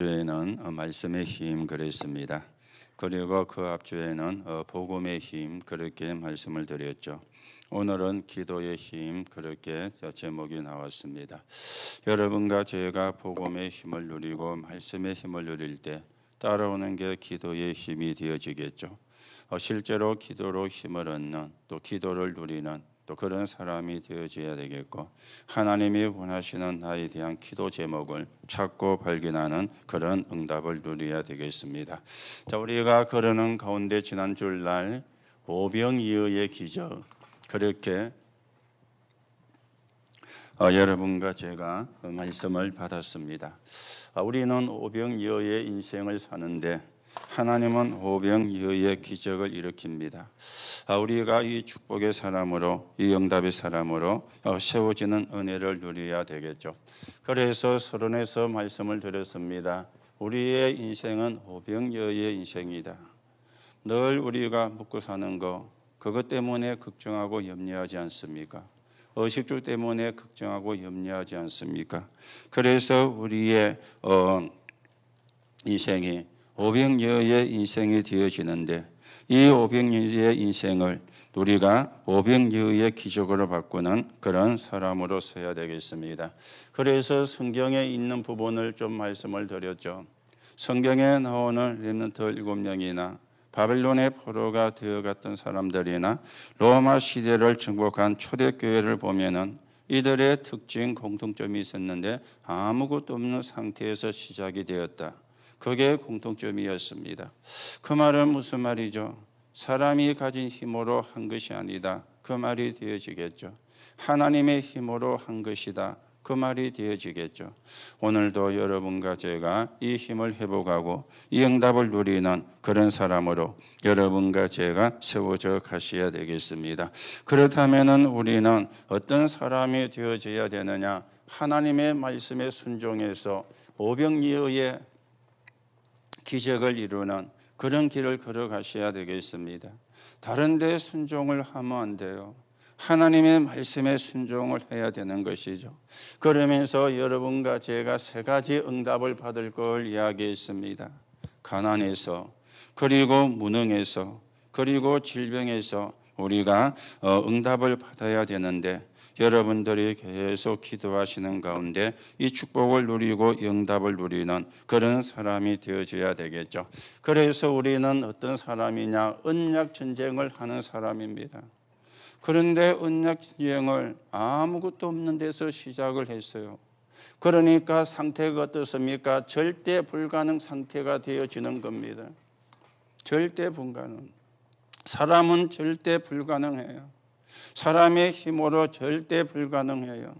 주에는 말씀의 힘 그랬습니다. 그리고 그 앞주에는 복음의 힘 그렇게 말씀을 드렸죠. 오늘은 기도의 힘 그렇게 제목이 나왔습니다. 여러분과 제가 복음의 힘을 누리고 말씀의 힘을 누릴 때 따라오는 게 기도의 힘이 되어지겠죠. 실제로 기도로 힘을 얻는 또 기도를 누리는 또 그런 사람이 되어져야 되겠고, 하나님이 원하시는 나에 대한 기도 제목을 찾고 발견하는 그런 응답을 누려야 되겠습니다. 자, 우리가 그러는 가운데 지난 주일날 오병이어의 기적 그렇게 여러분과 제가 말씀을 받았습니다. 우리는 오병이어의 인생을 사는데 하나님은 오병이어의 기적을 일으킵니다. 우리가 이 축복의 사람으로, 이 응답의 사람으로 세워지는 은혜를 누려야 되겠죠. 그래서 서론에서 말씀을 드렸습니다. 우리의 인생은 오병이어의 인생이다. 늘 우리가 묵고 사는 거, 그것 때문에 걱정하고 염려하지 않습니까? 의식주 때문에 걱정하고 염려하지 않습니까? 그래서 우리의 인생이 오병이어의 인생이 되어지는데, 이 오병이어의 인생을 우리가 오병이어의 기적으로 바꾸는 그런 사람으로 서야 되겠습니다. 그래서 성경에 있는 부분을 좀 말씀을 드렸죠. 성경에 나오는 렘넌트 7명이나 바벨론의 포로가 되어갔던 사람들이나 로마 시대를 정복한 초대교회를 보면은 이들의 특징 공통점이 있었는데 아무것도 없는 상태에서 시작이 되었다. 그게 공통점이었습니다. 그 말은 무슨 말이죠? 사람이 가진 힘으로 한 것이 아니다. 그 말이 되어지겠죠. 하나님의 힘으로 한 것이다. 그 말이 되어지겠죠. 오늘도 여러분과 제가 이 힘을 회복하고 이 응답을 누리는 그런 사람으로 여러분과 제가 세워져 가셔야 되겠습니다. 그렇다면 우리는 어떤 사람이 되어져야 되느냐? 하나님의 말씀에 순종해서 오병이어의 기적을 이루는 그런 길을 걸어가셔야 되겠습니다. 다른 데 순종을 하면 안 돼요. 하나님의 말씀에 순종을 해야 되는 것이죠. 그러면서 여러분과 제가 3가지 응답을 받을 걸 이야기했습니다. 가난에서, 그리고 무능에서, 그리고 질병에서 우리가 응답을 받아야 되는데, 여러분들이 계속 기도하시는 가운데 이 축복을 누리고 응답을 누리는 그런 사람이 되어줘야 되겠죠. 그래서 우리는 어떤 사람이냐? 언약 전쟁을 하는 사람입니다. 그런데 언약 전쟁을 아무것도 없는 데서 시작을 했어요. 그러니까 상태가 어떻습니까? 절대 불가능 상태가 되어지는 겁니다. 절대 불가능. 사람은 절대 불가능해요. 사람의 힘으로 절대 불가능해요.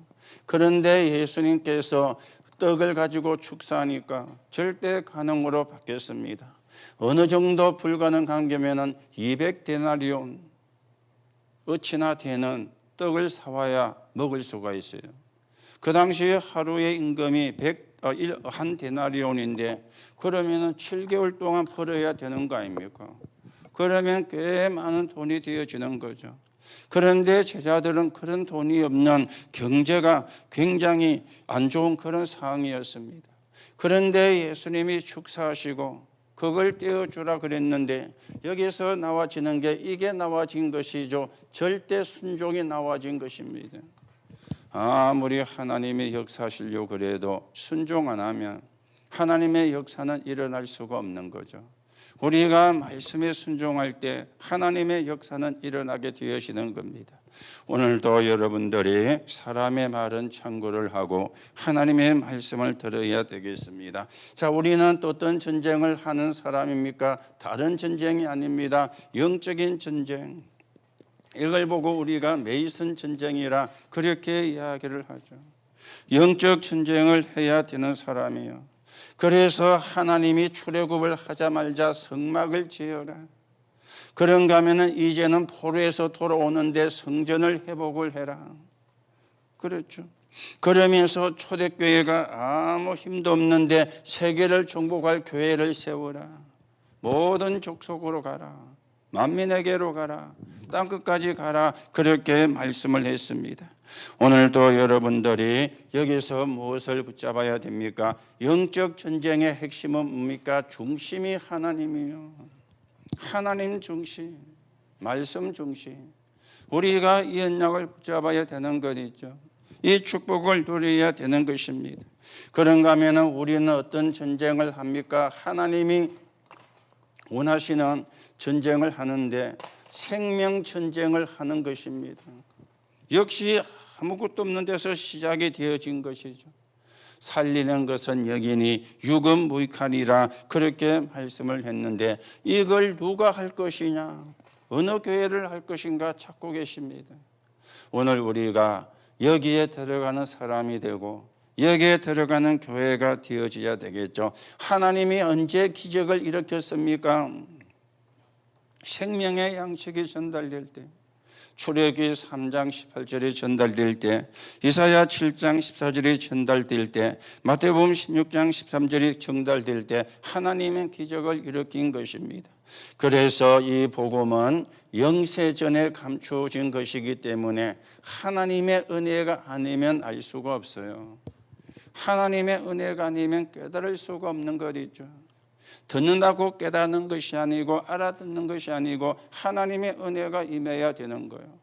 그런데 예수님께서 떡을 가지고 축사하니까 절대 가능으로 바뀌었습니다. 어느 정도 불가능한 게면은 200데나리온 어치나 되는 떡을 사와야 먹을 수가 있어요. 그 당시에 하루의 임금이 1데나리온인데 그러면은 7개월 동안 벌어야 되는 거 아닙니까? 그러면 꽤 많은 돈이 되어지는 거죠. 그런데 제자들은 그런 돈이 없는 경제가 굉장히 안 좋은 그런 상황이었습니다. 그런데 예수님이 축사하시고 그걸 떼어주라 그랬는데 여기서 나와지는 게 이게 나와진 것이죠. 절대 순종이 나와진 것입니다. 아무리 하나님의 역사하시려고 그래도 순종 안 하면 하나님의 역사는 일어날 수가 없는 거죠. 우리가 말씀에 순종할 때 하나님의 역사는 일어나게 되어지는 겁니다. 오늘도 여러분들이 사람의 말은 참고를 하고 하나님의 말씀을 들어야 되겠습니다. 자, 우리는 또 어떤 전쟁을 하는 사람입니까? 다른 전쟁이 아닙니다. 영적인 전쟁. 이걸 보고 우리가 메이슨 전쟁이라 그렇게 이야기를 하죠. 영적 전쟁을 해야 되는 사람이에요. 그래서 하나님이 출애굽을 하자마자 성막을 지어라. 그런가 하면은 이제는 포로에서 돌아오는데 성전을 회복을 해라. 그렇죠. 그러면서 초대교회가 아무 힘도 없는데 세계를 정복할 교회를 세워라. 모든 족속으로 가라. 만민에게로 가라. 땅끝까지 가라. 그렇게 말씀을 했습니다. 오늘도 여러분들이 여기서 무엇을 붙잡아야 됩니까? 영적 전쟁의 핵심은 뭡니까? 중심이 하나님이요. 하나님 중심, 말씀 중심. 우리가 이 언약을 붙잡아야 되는 것이죠. 이 축복을 누려야 되는 것입니다. 그런가 하면 우리는 어떤 전쟁을 합니까? 하나님이 원하시는 전쟁을 하는데 생명 전쟁을 하는 것입니다. 역시 아무것도 없는 데서 시작이 되어진 것이죠. 살리는 것은 여기니 육은 무익하니라 그렇게 말씀을 했는데 이걸 누가 할 것이냐, 어느 교회를 할 것인가 찾고 계십니다. 오늘 우리가 여기에 들어가는 사람이 되고 여기에 들어가는 교회가 되어져야 되겠죠. 하나님이 언제 기적을 일으켰습니까? 생명의 양식이 전달될 때, 출애굽기 3장 18절이 전달될 때, 이사야 7장 14절이 전달될 때, 마태복음 16장 13절이 전달될 때 하나님의 기적을 일으킨 것입니다. 그래서 이 복음은 영세전에 감추어진 것이기 때문에 하나님의 은혜가 아니면 알 수가 없어요. 하나님의 은혜가 아니면 깨달을 수가 없는 것이죠. 듣는다고 깨닫는 것이 아니고 알아듣는 것이 아니고 하나님의 은혜가 임해야 되는 거예요.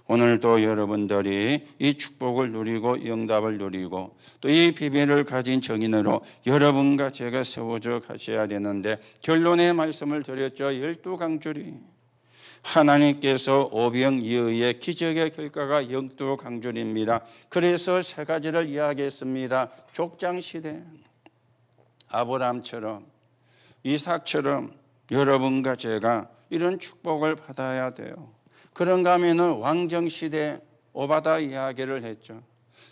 오늘도 여러분들이 이 축복을 누리고 응답을 누리고 또 이 비밀을 가진 정인으로 여러분과 제가 세워져 가셔야 되는데 결론의 말씀을 드렸죠. 12강줄이 하나님께서 오병이어의 기적의 결과가 12강줄입니다. 그래서 세 가지를 이야기했습니다. 족장시대 아브라함처럼 이삭처럼 여러분과 제가 이런 축복을 받아야 돼요. 그런가 하면은 왕정시대 오바다 이야기를 했죠.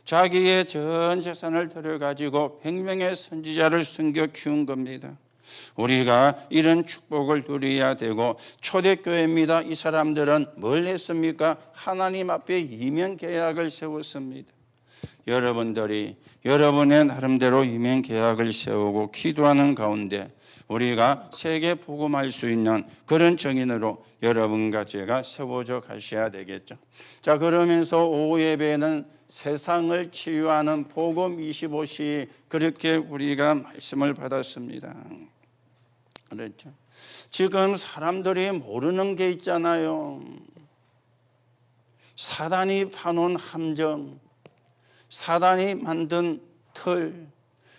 자기의 전 재산을 들여가지고 100명의 선지자를 섬겨 키운 겁니다. 우리가 이런 축복을 누려야 되고 초대교회입니다. 이 사람들은 뭘 했습니까? 하나님 앞에 이면 계약을 세웠습니다. 여러분들이 여러분의 나름대로 이면 계약을 세우고 기도하는 가운데 우리가 세계 복음할 수 있는 그런 정인으로 여러분과 제가 세워져 가셔야 되겠죠. 자, 그러면서 오후 예배는 세상을 치유하는 복음 25시 그렇게 우리가 말씀을 받았습니다. 그렇죠. 지금 사람들이 모르는 게 있잖아요. 사단이 파놓은 함정, 사단이 만든 틀,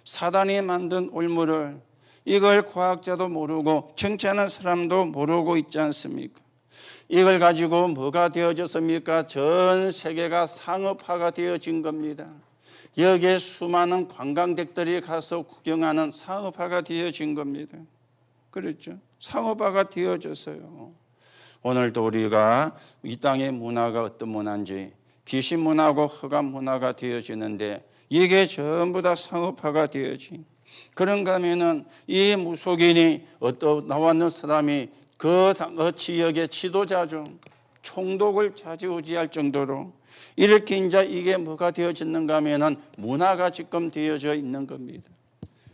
사단이 만든 올무를 이걸 과학자도 모르고 정치하는 사람도 모르고 있지 않습니까? 이걸 가지고 뭐가 되어졌습니까? 전 세계가 상업화가 되어진 겁니다. 여기에 수많은 관광객들이 가서 구경하는 상업화가 되어진 겁니다. 그렇죠? 상업화가 되어졌어요. 오늘도 우리가 이 땅의 문화가 어떤 문화인지 귀신 문화고 흑암 문화가 되어지는데 이게 전부 다 상업화가 되어진 그런가 하면은 이 무속인이 나왔는 사람이 그 지역의 지도자죠. 총독을 좌지우지할 정도로 이렇게 이제 이게 뭐가 되어졌는가 하면은 문화가 지금 되어져 있는 겁니다.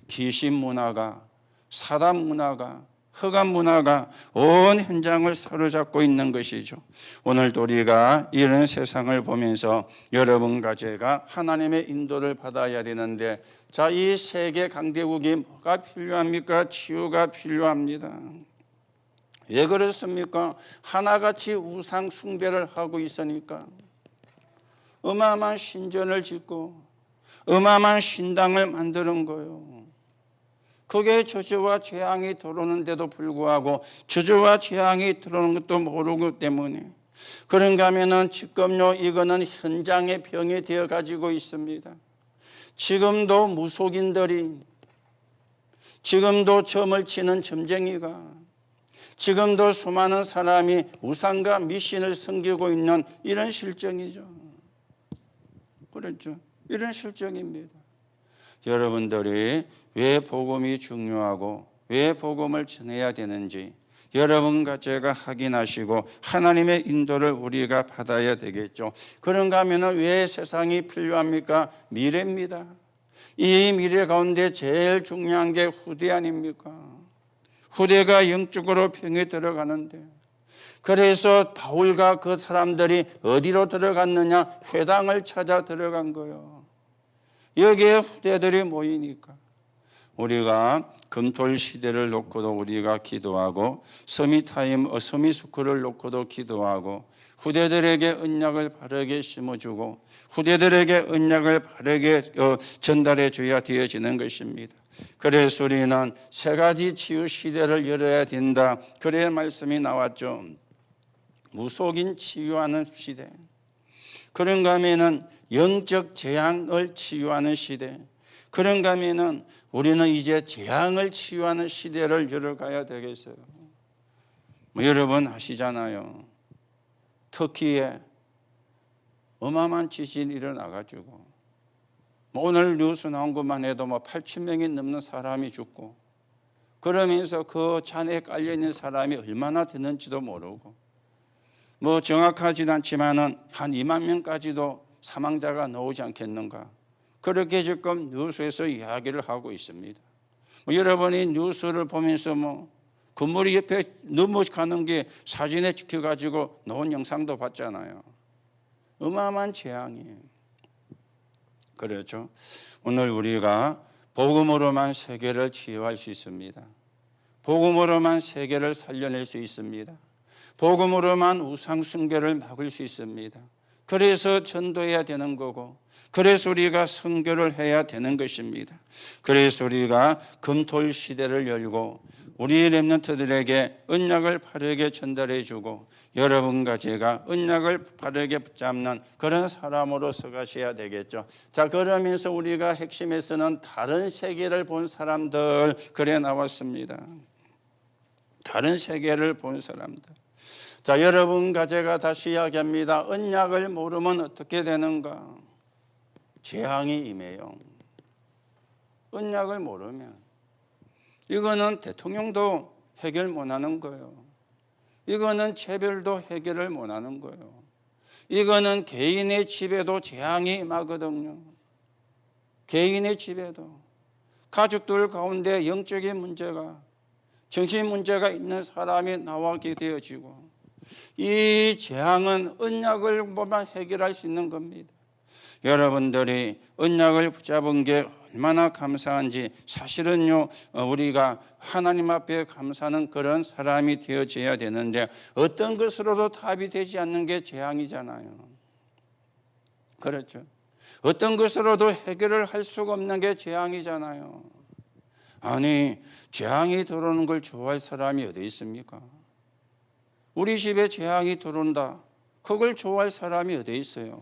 귀신 문화가, 사단 문화가, 흑암 문화가 온 현장을 사로잡고 있는 것이죠. 오늘도 우리가 이런 세상을 보면서 여러분과 제가 하나님의 인도를 받아야 되는데 자, 이 세계 강대국이 뭐가 필요합니까? 치유가 필요합니다. 왜 그렇습니까? 하나같이 우상 숭배를 하고 있으니까 어마어마한 신전을 짓고 어마어마한 신당을 만드는 거예요. 그게 저주와 재앙이 들어오는데도 불구하고 저주와 재앙이 들어오는 것도 모르기 때문에 그런가 하면은 지금요 이거는 현장의 병이 되어 가지고 있습니다. 지금도 무속인들이 지금도 점을 치는 점쟁이가 지금도 수많은 사람이 우상과 미신을 섬기고 있는 이런 실정이죠. 그렇죠. 이런 실정입니다. 여러분들이 왜 복음이 중요하고 왜 복음을 전해야 되는지 여러분과 제가 확인하시고 하나님의 인도를 우리가 받아야 되겠죠. 그런가 하면 왜 세상이 필요합니까? 미래입니다. 이 미래 가운데 제일 중요한 게 후대 아닙니까? 후대가 영적으로 병에 들어가는데 그래서 바울과 그 사람들이 어디로 들어갔느냐? 회당을 찾아 들어간 거예요. 여기에 후대들이 모이니까 우리가 금토일 시대를 놓고도 우리가 기도하고 서밋스쿨을 놓고도 기도하고 후대들에게 언약을 바르게 심어주고 후대들에게 언약을 바르게 전달해 줘야 되어지는 것입니다. 그래서 우리는 세 가지 치유 시대를 열어야 된다. 그래야 말씀이 나왔죠. 무속인 치유하는 시대, 그런가 하면은 영적 재앙을 치유하는 시대, 그런가 하면은 우리는 이제 재앙을 치유하는 시대를 열어가야 되겠어요. 여러분 아시잖아요. 터키에 어마어마한 지진이 일어나가지고 오늘 뉴스 나온 것만 해도 8,000명이 넘는 사람이 죽고, 그러면서 그 잔에 깔려있는 사람이 얼마나 되는지도 모르고, 정확하지는 않지만은 한 2만 명까지도 사망자가 나오지 않겠는가, 그렇게 지금 뉴스에서 이야기를 하고 있습니다. 여러분이 뉴스를 보면서 건물이 옆에 넘어가는 게 사진에 찍혀가지고 나온 영상도 봤잖아요. 어마어마한 재앙이에요. 그렇죠. 오늘 우리가 복음으로만 세계를 치유할 수 있습니다. 복음으로만 세계를 살려낼 수 있습니다. 복음으로만 우상 숭배를 막을 수 있습니다. 그래서 전도해야 되는 거고, 그래서 우리가 선교를 해야 되는 것입니다. 그래서 우리가 금토일 시대를 열고 우리 렘넌트들에게 언약을 바르게 전달해 주고 여러분과 제가 언약을 바르게 붙잡는 그런 사람으로서 가셔야 되겠죠. 자, 그러면서 우리가 핵심에서는 다른 세계를 본 사람들, 그래 나왔습니다. 다른 세계를 본 사람들. 자, 여러분과 제가 다시 이야기합니다. 언약을 모르면 어떻게 되는가? 재앙이 임해요. 언약을 모르면 이거는 대통령도 해결 못하는 거예요. 이거는 체별도 해결을 못하는 거예요. 이거는 개인의 집에도 재앙이 임하거든요. 개인의 집에도 가족들 가운데 영적인 문제가, 정신 문제가 있는 사람이 나오게 되어지고, 이 재앙은 언약을 보면 해결할 수 있는 겁니다. 여러분들이 언약을 붙잡은 게 얼마나 감사한지, 사실은요 우리가 하나님 앞에 감사하는 그런 사람이 되어져야 되는데 어떤 것으로도 답이 되지 않는 게 재앙이잖아요. 그렇죠. 어떤 것으로도 해결을 할 수가 없는 게 재앙이잖아요. 아니, 재앙이 들어오는 걸 좋아할 사람이 어디 있습니까? 우리 집에 재앙이 들어온다, 그걸 좋아할 사람이 어디 있어요?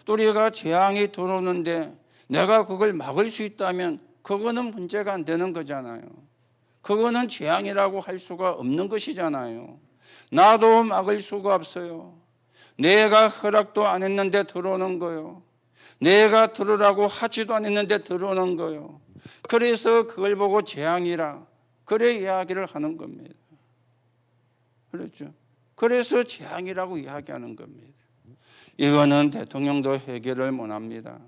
또 우리가 재앙이 들어오는데 내가 그걸 막을 수 있다면 그거는 문제가 안 되는 거잖아요. 그거는 재앙이라고 할 수가 없는 것이잖아요. 나도 막을 수가 없어요. 내가 허락도 안 했는데 들어오는 거예요. 내가 들으라고 하지도 않았는데 들어오는 거예요. 그래서 그걸 보고 재앙이라 그래 이야기를 하는 겁니다. 그렇죠. 그래서 재앙이라고 이야기하는 겁니다. 이거는 대통령도 해결을 못합니다.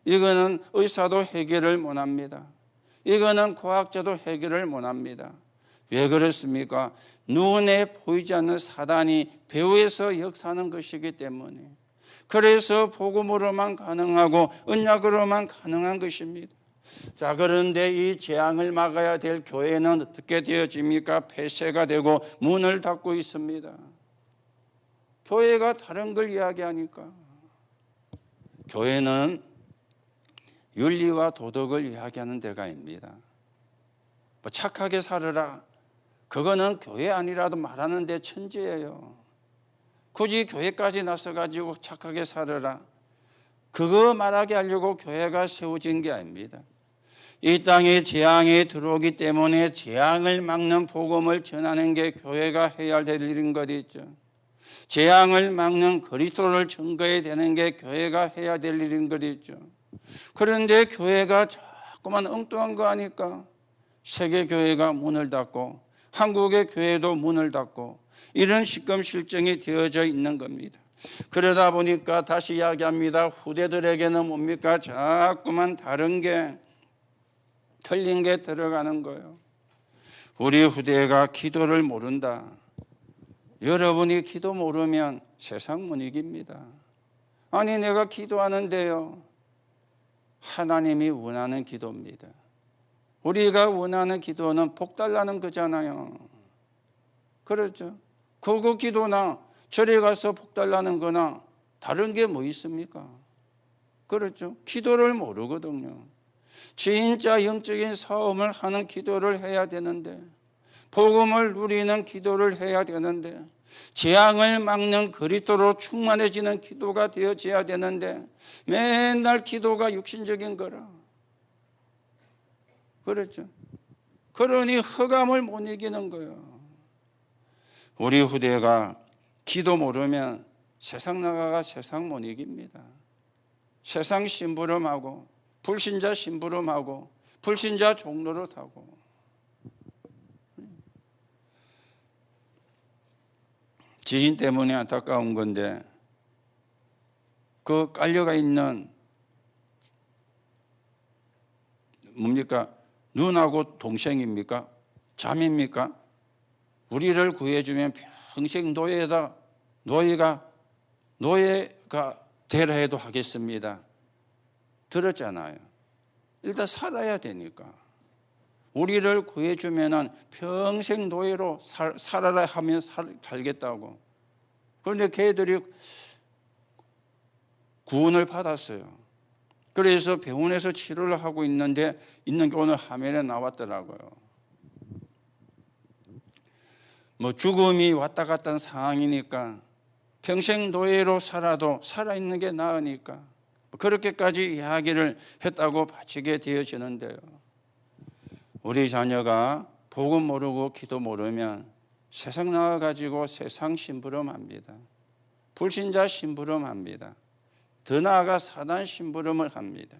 이거는 의사도 해결을 못합니다. 이거는 과학자도 해결을 못합니다. 왜 그렇습니까? 눈에 보이지 않는 사단이 배후에서 역사하는 것이기 때문에. 그래서 복음으로만 가능하고 언약으로만 가능한 것입니다. 자, 그런데 이 재앙을 막아야 될 교회는 어떻게 되어집니까? 폐쇄가 되고 문을 닫고 있습니다. 교회가 다른 걸 이야기하니까. 교회는 윤리와 도덕을 이야기하는 데가입니다. 착하게 살아라, 그거는 교회 아니라도 말하는 데 천지예요. 굳이 교회까지 나서가지고 착하게 살아라, 그거 말하게 하려고 교회가 세워진 게 아닙니다. 이 땅에 재앙이 들어오기 때문에 재앙을 막는 복음을 전하는 게 교회가 해야 될 일인 것 있죠. 재앙을 막는 그리스도를 증거해야 되는 게 교회가 해야 될 일인 것 있죠. 그런데 교회가 자꾸만 엉뚱한 거 하니까 세계 교회가 문을 닫고 한국의 교회도 문을 닫고 이런 시금실정이 되어져 있는 겁니다. 그러다 보니까 다시 이야기합니다. 후대들에게는 뭡니까? 자꾸만 다른 게, 틀린 게 들어가는 거예요. 우리 후대가 기도를 모른다. 여러분이 기도 모르면 세상 못 이깁니다. 아니 내가 기도하는데요. 하나님이 원하는 기도입니다. 우리가 원하는 기도는 복 달라는 거잖아요. 그렇죠? 그거 기도나 절에 가서 복 달라는 거나 다른 게 뭐 있습니까? 그렇죠? 기도를 모르거든요. 진짜 영적인 싸움을 하는 기도를 해야 되는데, 복음을 누리는 기도를 해야 되는데, 재앙을 막는 그리스도로 충만해지는 기도가 되어져야 되는데 맨날 기도가 육신적인 거라. 그렇죠? 그러니 흑암을 못 이기는 거예요. 우리 후대가 기도 모르면 세상 나가가 세상 못 이깁니다. 세상 심부름하고 불신자 심부름하고 불신자 종노릇하고. 지진 때문에 안타까운 건데 그 깔려가 있는 뭡니까? 눈하고 동생입니까? 자매입니까? 우리를 구해주면 평생 노예가 되라 해도 하겠습니다. 들었잖아요. 일단 살아야 되니까. 우리를 구해주면 평생 노예로 살아라 하면 살겠다고. 그런데 걔들이 구원을 받았어요. 그래서 병원에서 치료를 하고 있는 게 오늘 화면에 나왔더라고요. 뭐 죽음이 왔다 갔다 하는 상황이니까 평생 노예로 살아도 살아있는 게 나으니까 그렇게까지 이야기를 했다고 바치게 되어지는데요. 우리 자녀가 복음 모르고 기도 모르면 세상 나와가지고 세상 심부름합니다. 불신자 심부름합니다. 더 나아가 사단 심부름을 합니다.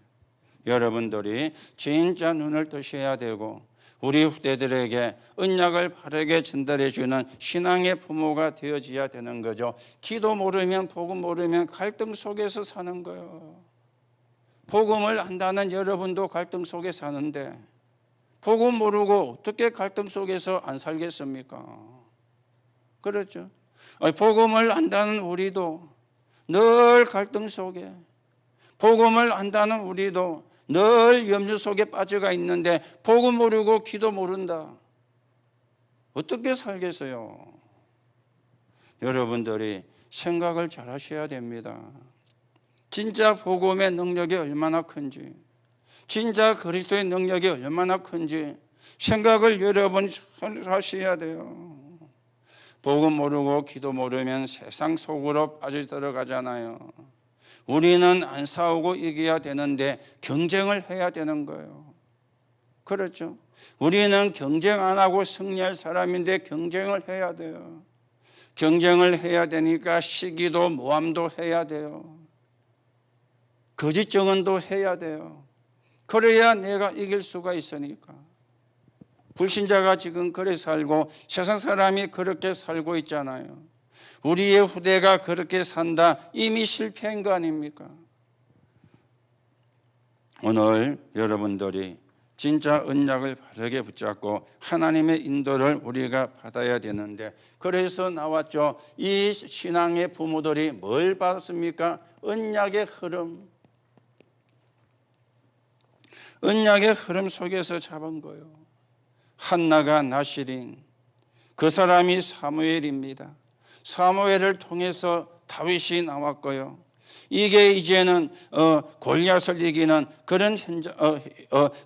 여러분들이 진짜 눈을 뜨셔야 되고 우리 후대들에게 언약을 바르게 전달해 주는 신앙의 부모가 되어져야 되는 거죠. 기도 모르면 복음 모르면 갈등 속에서 사는 거예요. 복음을 안다는 여러분도 갈등 속에 사는데 복음 모르고 어떻게 갈등 속에서 안 살겠습니까? 그렇죠? 복음을 안다는 우리도 늘 갈등 속에, 복음을 안다는 우리도 늘 염려 속에 빠져가 있는데 복음 모르고 기도 모른다. 어떻게 살겠어요? 여러분들이 생각을 잘 하셔야 됩니다. 진짜 복음의 능력이 얼마나 큰지, 진짜 그리스도의 능력이 얼마나 큰지 생각을 여러분 잘 하셔야 돼요. 복음 모르고 기도 모르면 세상 속으로 빠져들어가잖아요. 우리는 안 싸우고 이겨야 되는데 경쟁을 해야 되는 거예요. 그렇죠? 우리는 경쟁 안 하고 승리할 사람인데 경쟁을 해야 돼요. 경쟁을 해야 되니까 시기도 모함도 해야 돼요. 거짓 증언도 해야 돼요. 그래야 내가 이길 수가 있으니까. 불신자가 지금 그렇게 살고 세상 사람이 그렇게 살고 있잖아요. 우리의 후대가 그렇게 산다. 이미 실패한 거 아닙니까? 오늘 여러분들이 진짜 언약을 바르게 붙잡고 하나님의 인도를 우리가 받아야 되는데 그래서 나왔죠. 이 신앙의 부모들이 뭘 받았습니까? 언약의 흐름. 언약의 흐름 속에서 잡은 거예요. 한나가 나실인 그 사람이 사무엘입니다. 사무엘을 통해서 다윗이 나왔고요. 이게 이제는 골리앗을 이기는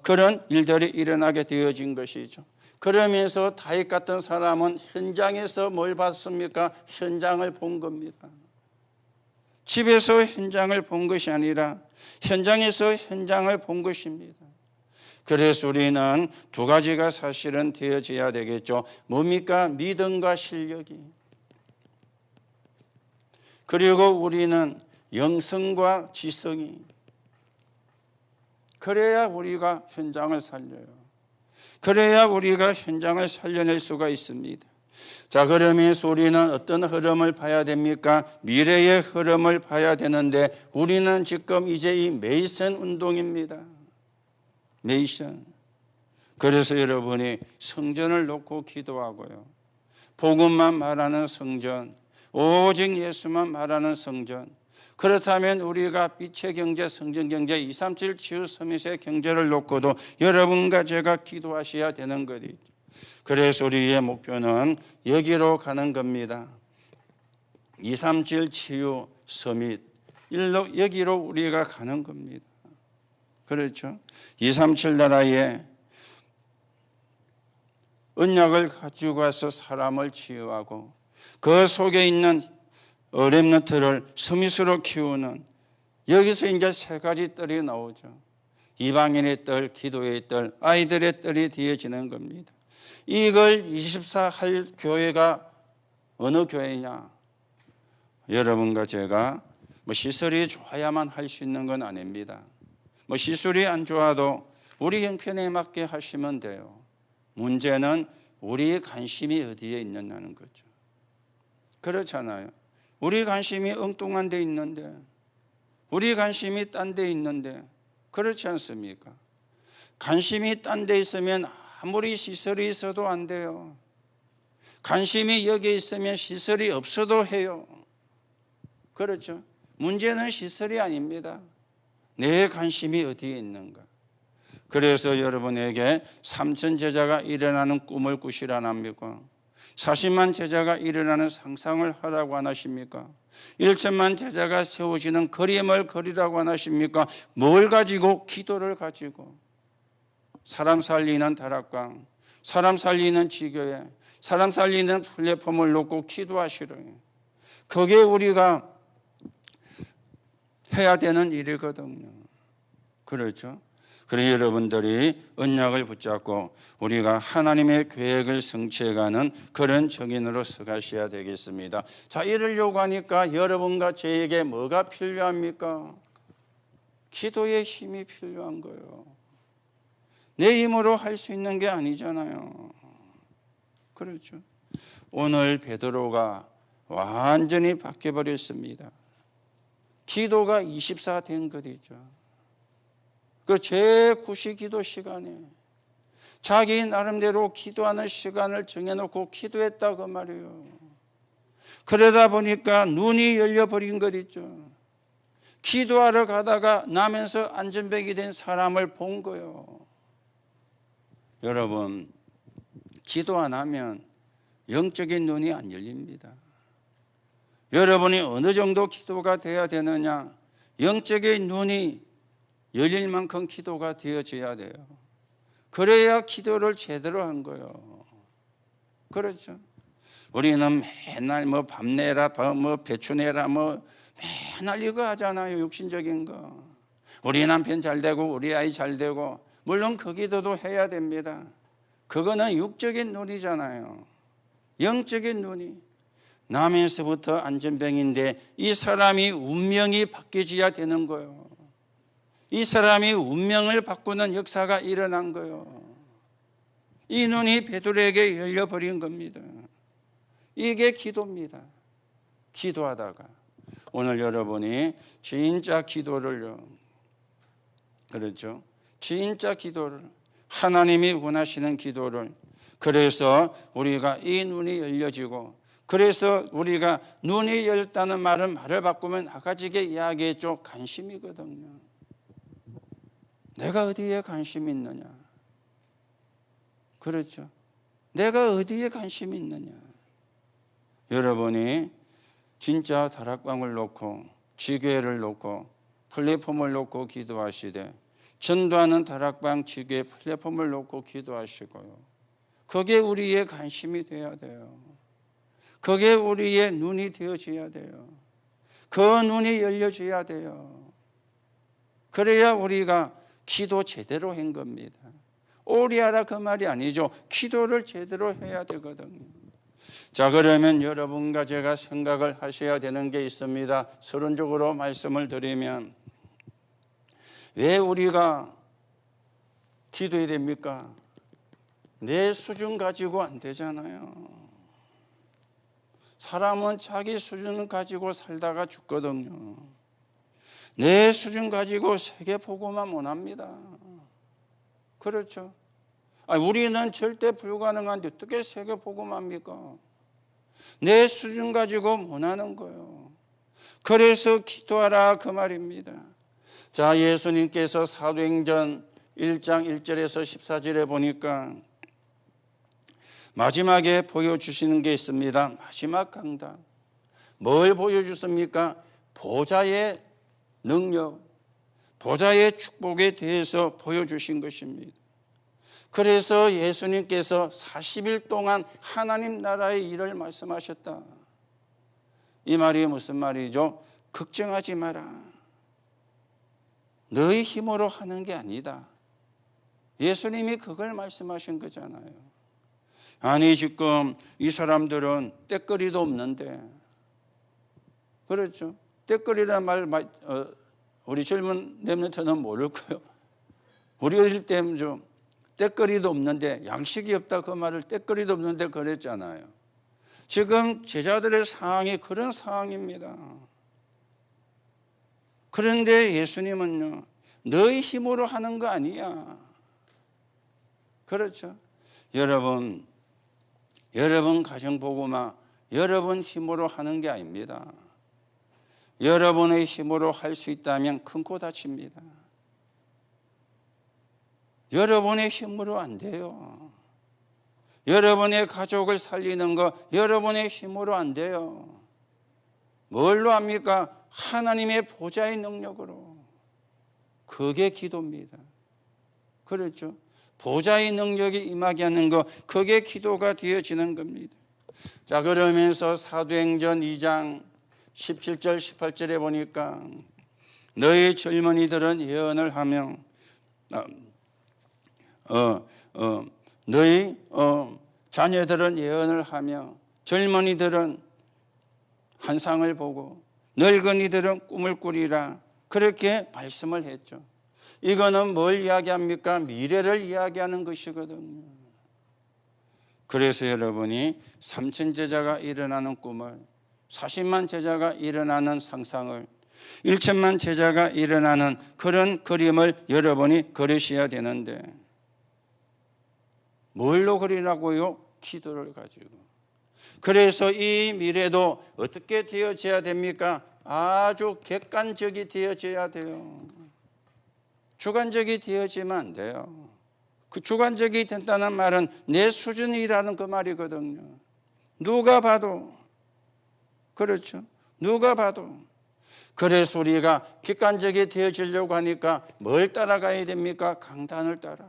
그런 일들이 일어나게 되어진 것이죠. 그러면서 다윗 같은 사람은 현장에서 뭘 봤습니까? 현장을 본 겁니다. 집에서 현장을 본 것이 아니라 현장에서 현장을 본 것입니다. 그래서 우리는 두 가지가 사실은 되어져야 되겠죠. 뭡니까? 믿음과 실력이. 그리고 우리는 영성과 지성이. 그래야 우리가 현장을 살려요. 그래야 우리가 현장을 살려낼 수가 있습니다. 자, 그러면서 우리는 어떤 흐름을 봐야 됩니까? 미래의 흐름을 봐야 되는데 우리는 지금 이제 이 메이슨 운동입니다. 메이션. 그래서 여러분이 성전을 놓고 기도하고요. 복음만 말하는 성전, 오직 예수만 말하는 성전. 그렇다면 우리가 빛의 경제, 성전 경제, 237 치유 서밋의 경제를 놓고도 여러분과 제가 기도하셔야 되는 것이죠. 그래서 우리의 목표는 여기로 가는 겁니다. 237 치유 서밋, 여기로 우리가 가는 겁니다. 그렇죠? 237 나라에 언약을 가지고 와서 사람을 치유하고 그 속에 있는 렘넌트를 서밋으로 키우는, 여기서 이제 세 가지 뜰이 나오죠. 이방인의 뜰, 기도의 뜰, 아이들의 뜰이 되어지는 겁니다. 이걸 24 할 교회가 어느 교회냐? 여러분과 제가 시설이 좋아야만 할 수 있는 건 아닙니다. 시설이 안 좋아도 우리 형편에 맞게 하시면 돼요. 문제는 우리의 관심이 어디에 있느냐는 거죠. 그렇잖아요. 우리 관심이 엉뚱한 데 있는데, 우리 관심이 딴 데 있는데, 그렇지 않습니까? 관심이 딴 데 있으면 아무리 시설이 있어도 안 돼요. 관심이 여기에 있으면 시설이 없어도 해요. 그렇죠? 문제는 시설이 아닙니다. 내 관심이 어디에 있는가. 그래서 여러분에게 3천 제자가 일어나는 꿈을 꾸시라 안 합니까? 40만 제자가 일어나는 상상을 하라고 안 하십니까? 1천만 제자가 세우시는 그림을 그리라고 안 하십니까? 뭘 가지고? 기도를 가지고. 사람 살리는 다락방, 사람 살리는 지교회, 사람 살리는 플랫폼을 놓고 기도하시라요. 그게 우리가 해야 되는 일이거든요. 그렇죠? 그래서 여러분들이 언약을 붙잡고 우리가 하나님의 계획을 성취해가는 그런 정인으로 서가셔야 되겠습니다. 자, 이러려고 하니까 여러분과 저에게 뭐가 필요합니까? 기도의 힘이 필요한 거예요. 내 힘으로 할 수 있는 게 아니잖아요. 그렇죠? 오늘 베드로가 완전히 바뀌어버렸습니다. 기도가 24 된 것이죠. 그 제9시 기도 시간에 자기 나름대로 기도하는 시간을 정해놓고 기도했다 그 말이에요. 그러다 보니까 눈이 열려버린 것 있죠. 기도하러 가다가 나면서 안전뱅이 된 사람을 본 거예요. 여러분, 기도 안 하면 영적인 눈이 안 열립니다. 여러분이 어느 정도 기도가 돼야 되느냐? 영적인 눈이 열릴 만큼 기도가 되어져야 돼요. 그래야 기도를 제대로 한 거예요. 그렇죠? 우리는 맨날 밤 내라, 배추 내라, 맨날 이거 하잖아요. 육신적인 거. 우리 남편 잘 되고, 우리 아이 잘 되고, 물론 그 기도도 해야 됩니다. 그거는 육적인 눈이잖아요. 영적인 눈이. 나면서부터 안전병인데 이 사람이 운명이 바뀌어져야 되는 거예요. 이 사람이 운명을 바꾸는 역사가 일어난 거예요. 이 눈이 베드로에게 열려버린 겁니다. 이게 기도입니다. 기도하다가 오늘 여러분이 진짜 기도를요, 그렇죠? 진짜 기도를, 하나님이 원하시는 기도를, 그래서 우리가 이 눈이 열려지고, 그래서 우리가 눈이 열렸다는 말을 바꾸면 아까 전에 이야기했죠. 관심이거든요. 내가 어디에 관심이 있느냐? 그렇죠? 내가 어디에 관심이 있느냐? 여러분이 진짜 다락방을 놓고, 지교회를 놓고, 플랫폼을 놓고 기도하시되, 전도하는 다락방, 지교회, 플랫폼을 놓고 기도하시고요. 그게 우리의 관심이 되어야 돼요. 그게 우리의 눈이 되어져야 돼요. 그 눈이 열려져야 돼요. 그래야 우리가 기도 제대로 한 겁니다. 오리하라 그 말이 아니죠. 기도를 제대로 해야 되거든요. 자, 그러면 여러분과 제가 생각을 하셔야 되는 게 있습니다. 서론적으로 말씀을 드리면, 왜 우리가 기도해야 됩니까? 내 수준 가지고 안 되잖아요. 사람은 자기 수준을 가지고 살다가 죽거든요. 내 수준 가지고 세계 보고만 못합니다. 그렇죠? 우리는 절대 불가능한데 어떻게 세계 보고만 합니까? 내 수준 가지고 못하는 거예요. 그래서 기도하라 그 말입니다. 자, 예수님께서 사도행전 1장 1절에서 14절에 보니까 마지막에 보여주시는 게 있습니다. 마지막 강단. 뭘 보여주십니까? 보좌의 능력, 보좌의 축복에 대해서 보여주신 것입니다. 그래서 예수님께서 40일 동안 하나님 나라의 일을 말씀하셨다. 이 말이 무슨 말이죠? 걱정하지 마라. 너의 힘으로 하는 게 아니다. 예수님이 그걸 말씀하신 거잖아요. 아니 지금 이 사람들은 떼거리도 없는데, 그렇죠? 떼거리란 말 우리 젊은 렘넌트는 모를 거예요. 우리 어릴 때 좀 떼거리도 없는데, 양식이 없다 그 말을 떼거리도 없는데 그랬잖아요. 지금 제자들의 상황이 그런 상황입니다. 그런데 예수님은요, 너의 힘으로 하는 거 아니야. 그렇죠? 여러분 가정복음화 여러분 힘으로 하는 게 아닙니다. 여러분의 힘으로 할 수 있다면 큰 코 다칩니다. 여러분의 힘으로 안 돼요. 여러분의 가족을 살리는 거 여러분의 힘으로 안 돼요. 뭘로 합니까? 하나님의 보좌의 능력으로. 그게 기도입니다. 그렇죠? 보좌의 능력이 임하게 하는 거, 그게 기도가 되어지는 겁니다. 자, 그러면서 사도행전 2장 17절 18절에 보니까 너희 젊은이들은 예언을 하며 너희 자녀들은 예언을 하며 젊은이들은 환상을 보고 늙은이들은 꿈을 꾸리라. 그렇게 말씀을 했죠. 이거는 뭘 이야기합니까? 미래를 이야기하는 것이거든요. 그래서 여러분이 3천 제자가 일어나는 꿈을, 40만 제자가 일어나는 상상을, 1천만 제자가 일어나는 그런 그림을 여러분이 그리셔야 되는데, 뭘로 그리라고요? 기도를 가지고. 그래서 이 미래도 어떻게 되어져야 됩니까? 아주 객관적이 되어져야 돼요. 주관적이 되어지면 안 돼요. 그 주관적이 된다는 말은 내 수준이라는 그 말이거든요. 누가 봐도. 그렇죠? 누가 봐도. 그래서 우리가 객관적이 되어지려고 하니까 뭘 따라가야 됩니까? 강단을 따라.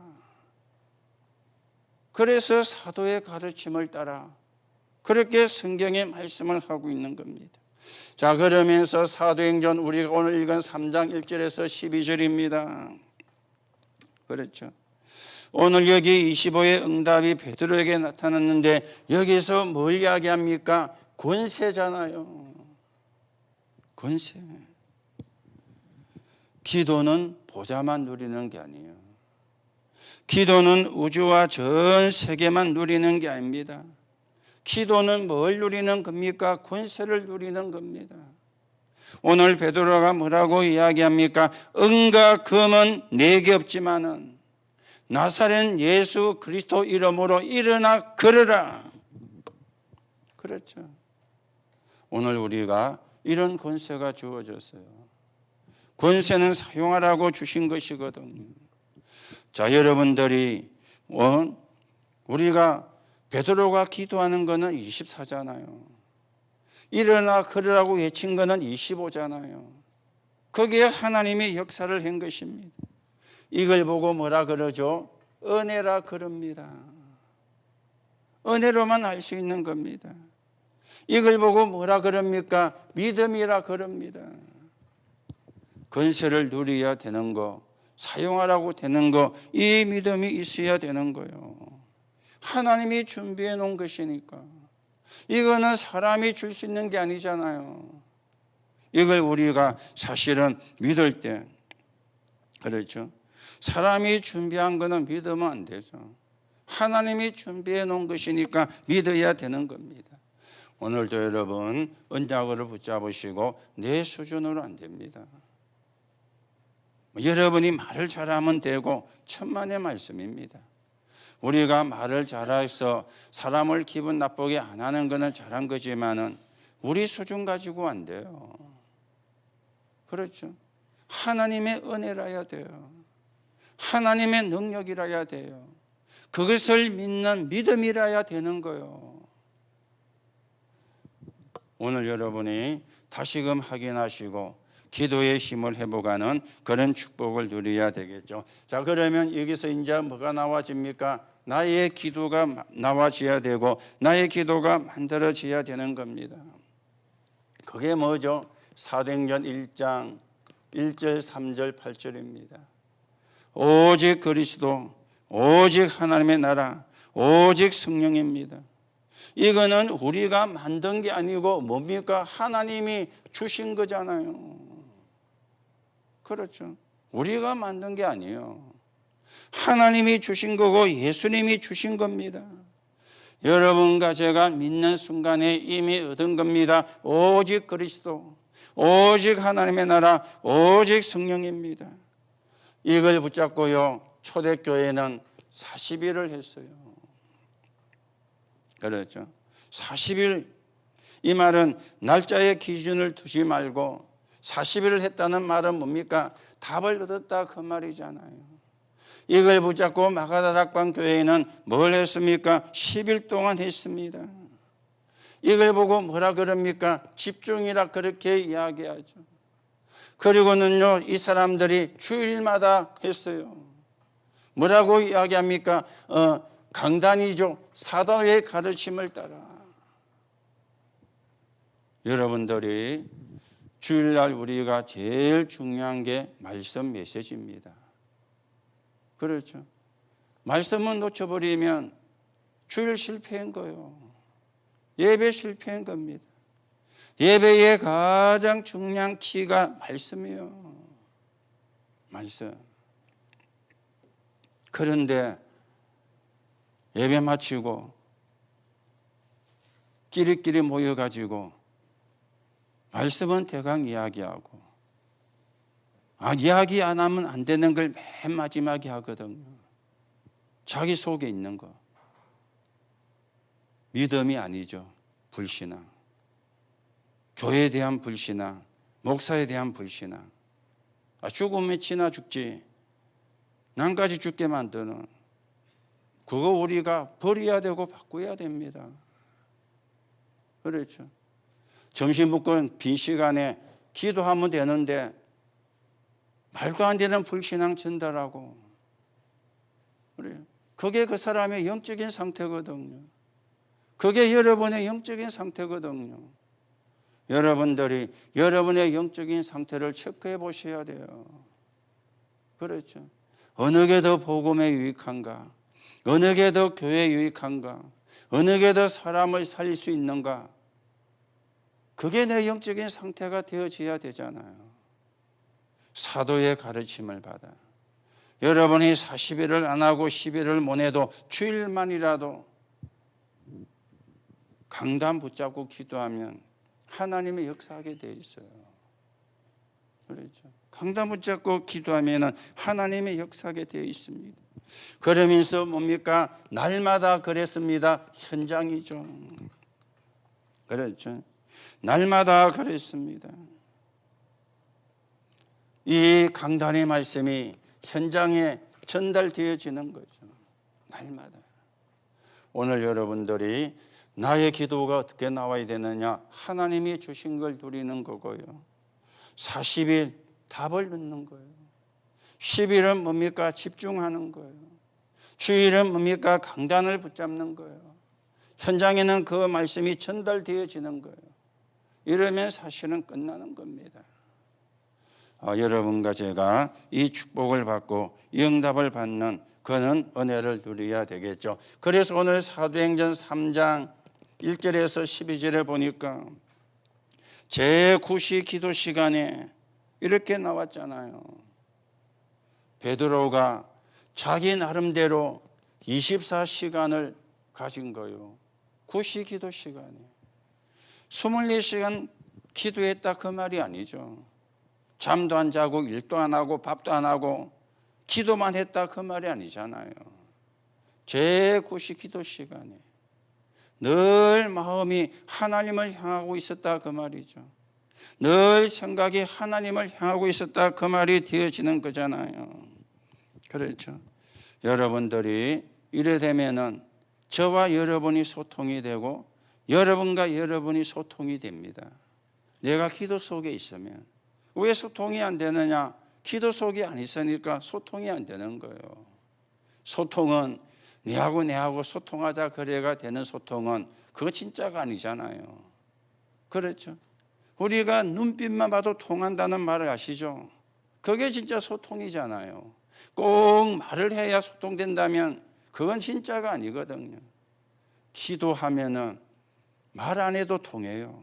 그래서 사도의 가르침을 따라 그렇게 성경의 말씀을 하고 있는 겁니다. 자, 그러면서 사도행전 우리가 오늘 읽은 3장 1절에서 12절입니다. 그렇죠? 오늘 여기 25의 응답이 베드로에게 나타났는데 여기서 뭘 이야기합니까? 권세잖아요. 권세. 기도는 보좌만 누리는 게 아니에요. 기도는 우주와 전 세계만 누리는 게 아닙니다. 기도는 뭘 누리는 겁니까? 권세를 누리는 겁니다. 오늘 베드로가 뭐라고 이야기합니까? 은과 금은 내게 없지만은 나사렛 예수 그리스도 이름으로 일어나 걸으라. 그렇죠. 오늘 우리가 이런 권세가 주어졌어요. 권세는 사용하라고 주신 것이거든요. 자, 여러분들이 우리가 베드로가 기도하는 거는 24잖아요. 일어나 걸으라고 외친 거는 25잖아요. 거기에 하나님이 역사를 한 것입니다. 이걸 보고 뭐라 그러죠? 은혜라 그럽니다. 은혜로만 할 수 있는 겁니다. 이걸 보고 뭐라 그럽니까? 믿음이라 그럽니다. 권세를 누려야 되는 거, 사용하라고 되는 거, 이 믿음이 있어야 되는 거예요. 하나님이 준비해 놓은 것이니까. 이거는 사람이 줄 수 있는 게 아니잖아요. 이걸 우리가 사실은 믿을 때, 그렇죠? 사람이 준비한 거는 믿으면 안 되죠. 하나님이 준비해 놓은 것이니까 믿어야 되는 겁니다. 오늘도 여러분 언약을 붙잡으시고 내 수준으로 안 됩니다. 여러분이 말을 잘하면 되고 천만의 말씀입니다. 우리가 말을 잘해서 사람을 기분 나쁘게 안 하는 것은 잘한 거지만은 우리 수준 가지고 안 돼요. 그렇죠? 하나님의 은혜라야 돼요. 하나님의 능력이라야 돼요. 그것을 믿는 믿음이라야 되는 거예요. 오늘 여러분이 다시금 확인하시고 기도의 힘을 회복하는 그런 축복을 누려야 되겠죠. 자, 그러면 여기서 이제 뭐가 나와집니까? 나의 기도가 나와져야 되고 나의 기도가 만들어져야 되는 겁니다. 그게 뭐죠? 사도행전 1장 1절, 3절, 8절입니다. 오직 그리스도, 오직 하나님의 나라, 오직 성령입니다. 이거는 우리가 만든 게 아니고 뭡니까? 하나님이 주신 거잖아요. 그렇죠. 우리가 만든 게 아니에요. 하나님이 주신 거고 예수님이 주신 겁니다. 여러분과 제가 믿는 순간에 이미 얻은 겁니다. 오직 그리스도, 오직 하나님의 나라, 오직 성령입니다. 이걸 붙잡고요, 초대교회는 40일을 했어요. 그렇죠. 40일, 이 말은 날짜의 기준을 두지 말고 40일을 했다는 말은 뭡니까? 답을 얻었다 그 말이잖아요. 이걸 붙잡고 마가다락방 교회는 뭘 했습니까? 10일 동안 했습니다. 이걸 보고 뭐라 그럽니까? 집중이라 그렇게 이야기하죠. 그리고는요, 이 사람들이 주일마다 했어요. 뭐라고 이야기합니까? 강단이죠. 사도의 가르침을 따라. 여러분들이 주일날 우리가 제일 중요한 게 말씀 메시지입니다. 그렇죠. 말씀을 놓쳐버리면 주일 실패한 거예요. 예배 실패한 겁니다. 예배의 가장 중요한 키가 말씀이에요. 말씀. 그런데 예배 마치고 끼리끼리 모여가지고 말씀은 대강 이야기하고 이야기 안 하면 안 되는 걸 맨 마지막에 하거든요. 자기 속에 있는 거. 믿음이 아니죠. 불신앙. 교회에 대한 불신앙, 목사에 대한 불신앙. 죽으면 지나 죽지. 난까지 죽게 만드는. 그거 우리가 버려야 되고 바꿔야 됩니다. 그렇죠. 점심 먹고 빈 시간에 기도하면 되는데 말도 안 되는 불신앙 전달하고 그래요. 그게 그 사람의 영적인 상태거든요. 그게 여러분의 영적인 상태거든요. 여러분들이 여러분의 영적인 상태를 체크해 보셔야 돼요. 그렇죠. 어느 게 더 복음에 유익한가? 어느 게 더 교회에 유익한가? 어느 게 더 사람을 살릴 수 있는가? 그게 내 영적인 상태가 되어져야 되잖아요. 사도의 가르침을 받아. 여러분이 40일을 안 하고 10일을 못 해도 주일만이라도 강단 붙잡고 기도하면 하나님의 역사하게 되어 있어요. 그렇죠. 강단 붙잡고 기도하면 하나님의 역사하게 되어 있습니다. 그러면서 뭡니까? 날마다 그랬습니다. 현장이죠. 그렇죠. 날마다 그랬습니다. 이 강단의 말씀이 현장에 전달되어지는 거죠. 날마다. 오늘 여러분들이 나의 기도가 어떻게 나와야 되느냐? 하나님이 주신 걸 누리는 거고요. 40일 답을 넣는 거예요. 10일은 뭡니까? 집중하는 거예요. 주일은 뭡니까? 강단을 붙잡는 거예요. 현장에는 그 말씀이 전달되어지는 거예요. 이러면 사실은 끝나는 겁니다. 여러분과 제가 이 축복을 받고 응답을 받는 그는 은혜를 누려야 되겠죠. 그래서 오늘 사도행전 3장 1절에서 12절에 보니까 제9시 기도 시간에 이렇게 나왔잖아요. 베드로가 자기 나름대로 24시간을 가진 거예요. 9시 기도 시간에 24시간 기도했다 그 말이 아니죠. 잠도 안 자고 일도 안 하고 밥도 안 하고 기도만 했다 그 말이 아니잖아요. 제9시 기도 시간에 늘 마음이 하나님을 향하고 있었다 그 말이죠. 늘 생각이 하나님을 향하고 있었다 그 말이 되어지는 거잖아요. 그렇죠. 여러분들이 이래 되면은 저와 여러분이 소통이 되고 여러분과 여러분이 소통이 됩니다. 내가 기도 속에 있으면. 왜 소통이 안 되느냐? 기도 속에 안 있으니까 소통이 안 되는 거예요. 소통은 내하고 소통하자 그래가 되는 소통은 그거 진짜가 아니잖아요. 그렇죠. 우리가 눈빛만 봐도 통한다는 말을 아시죠? 그게 진짜 소통이잖아요. 꼭 말을 해야 소통된다면 그건 진짜가 아니거든요. 기도하면은 말 안 해도 통해요.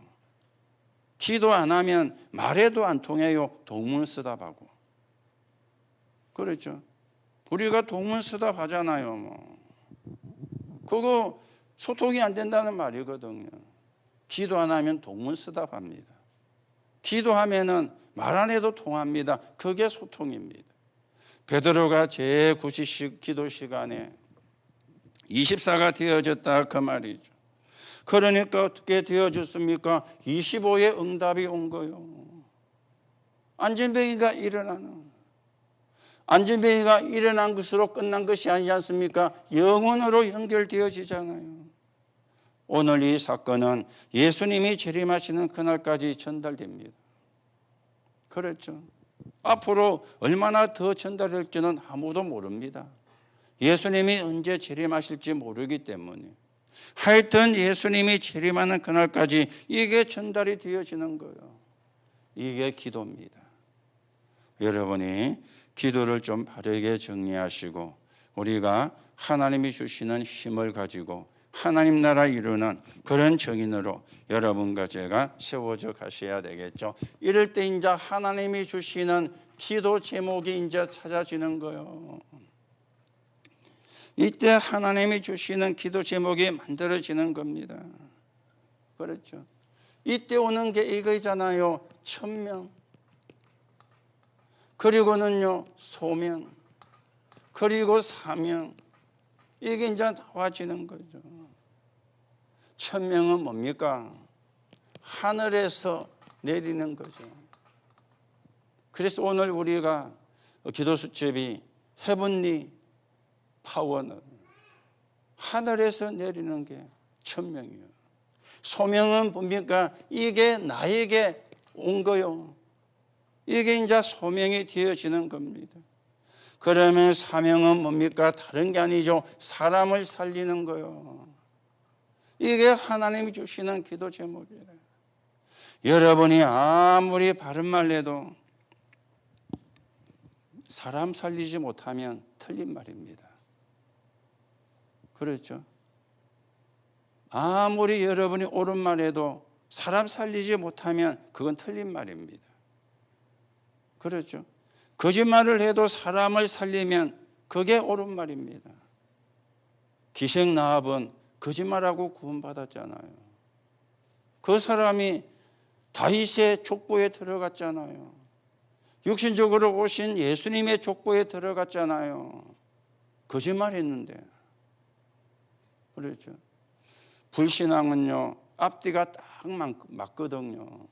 기도 안 하면 말해도 안 통해요. 동문서답하고. 그렇죠. 우리가 동문서답 하잖아요. 뭐. 그거 소통이 안 된다는 말이거든요. 기도 안 하면 동문서답 합니다. 기도하면은 말 안 해도 통합니다. 그게 소통입니다. 베드로가 제9시 기도 시간에 24가 되어졌다 그 말이죠. 그러니까 어떻게 되어졌습니까? 25의 응답이 온 거예요. 안전뱅이가 일어나는. 안전뱅이가 일어난 것으로 끝난 것이 아니지 않습니까? 영원으로 연결되어지잖아요. 오늘 이 사건은 예수님이 재림하시는 그날까지 전달됩니다. 그렇죠. 앞으로 얼마나 더 전달될지는 아무도 모릅니다. 예수님이 언제 재림하실지 모르기 때문에. 하여튼 예수님이 재림하는 그날까지 이게 전달이 되어지는 거예요. 이게 기도입니다. 여러분이 기도를 좀 바르게 정리하시고 우리가 하나님이 주시는 힘을 가지고 하나님 나라 이루는 그런 정인으로 여러분과 제가 세워져 가셔야 되겠죠. 이럴 때 이제 하나님이 주시는 기도 제목이 이제 찾아지는 거예요. 이때 하나님이 주시는 기도 제목이 만들어지는 겁니다. 그렇죠. 이때 오는 게 이거잖아요. 천명. 그리고는요, 소명. 그리고 사명. 이게 이제 나와지는 거죠. 천명은 뭡니까? 하늘에서 내리는 거죠. 그래서 오늘 우리가 기도 수첩이 헤븐리 파워는 하늘에서 내리는 게 천명이에요. 소명은 뭡니까? 이게 나에게 온 거요. 이게 이제 소명이 되어지는 겁니다. 그러면 사명은 뭡니까? 다른 게 아니죠. 사람을 살리는 거요. 이게 하나님이 주시는 기도 제목이에요. 여러분이 아무리 바른 말 해도 사람 살리지 못하면 틀린 말입니다. 그렇죠? 아무리 여러분이 옳은 말 해도 사람 살리지 못하면 그건 틀린 말입니다. 그렇죠? 거짓말을 해도 사람을 살리면 그게 옳은 말입니다. 기생나합은 거짓말하고 구원받았잖아요. 그 사람이 다윗의 족보에 들어갔잖아요. 육신적으로 오신 예수님의 족보에 들어갔잖아요. 거짓말했는데. 그렇죠. 불신앙은요, 앞뒤가 딱 맞거든요.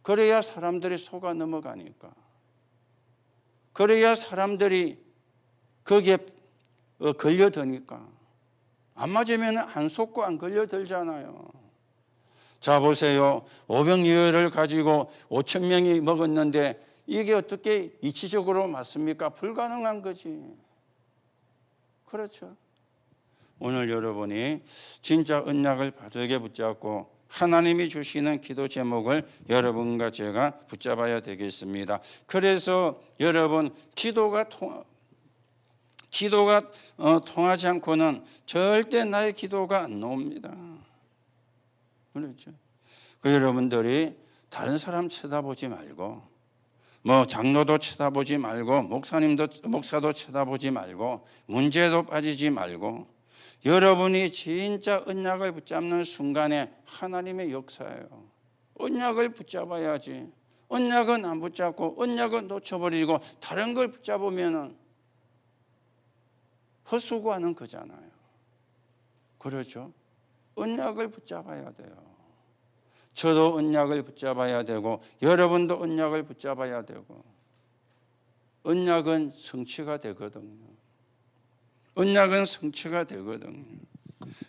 그래야 사람들이 속아 넘어가니까. 그래야 사람들이 거기에 걸려드니까. 안 맞으면 안 속고 안 걸려들잖아요. 자, 보세요. 오병이어를 가지고 5천 명이 먹었는데 이게 어떻게 이치적으로 맞습니까? 불가능한 거지. 그렇죠. 오늘 여러분이 진짜 언약을 바르게 붙잡고 하나님이 주시는 기도 제목을 여러분과 제가 붙잡아야 되겠습니다. 그래서 여러분 기도가 통하지 않고는 절대 나의 기도가 안 나옵니다. 그렇죠. 그 여러분들이 다른 사람 쳐다보지 말고 장로도 쳐다보지 말고 목사도 쳐다보지 말고 문제도 빠지지 말고 여러분이 진짜 언약을 붙잡는 순간에 하나님의 역사예요. 언약을 붙잡아야지. 언약은 안 붙잡고 언약은 놓쳐버리고 다른 걸 붙잡으면은 헛수고하는 거잖아요. 그렇죠? 언약을 붙잡아야 돼요. 저도 언약을 붙잡아야 되고 여러분도 언약을 붙잡아야 되고 언약은 성취가 되거든요. 언약은 성취가 되거든요.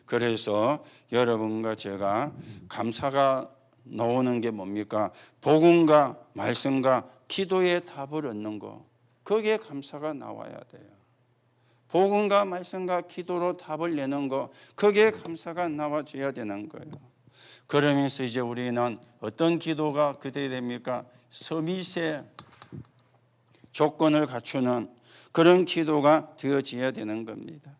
그래서 여러분과 제가 감사가 나오는 게 뭡니까? 복음과 말씀과 기도의 답을 얻는 거. 거기에 감사가 나와야 돼요. 복음과 말씀과 기도로 답을 내는 거. 거기에 감사가 나와줘야 되는 거예요. 그러면서 이제 우리는 어떤 기도가 그때 됩니까? 서밋의 조건을 갖추는 그런 기도가 되어져야 되는 겁니다.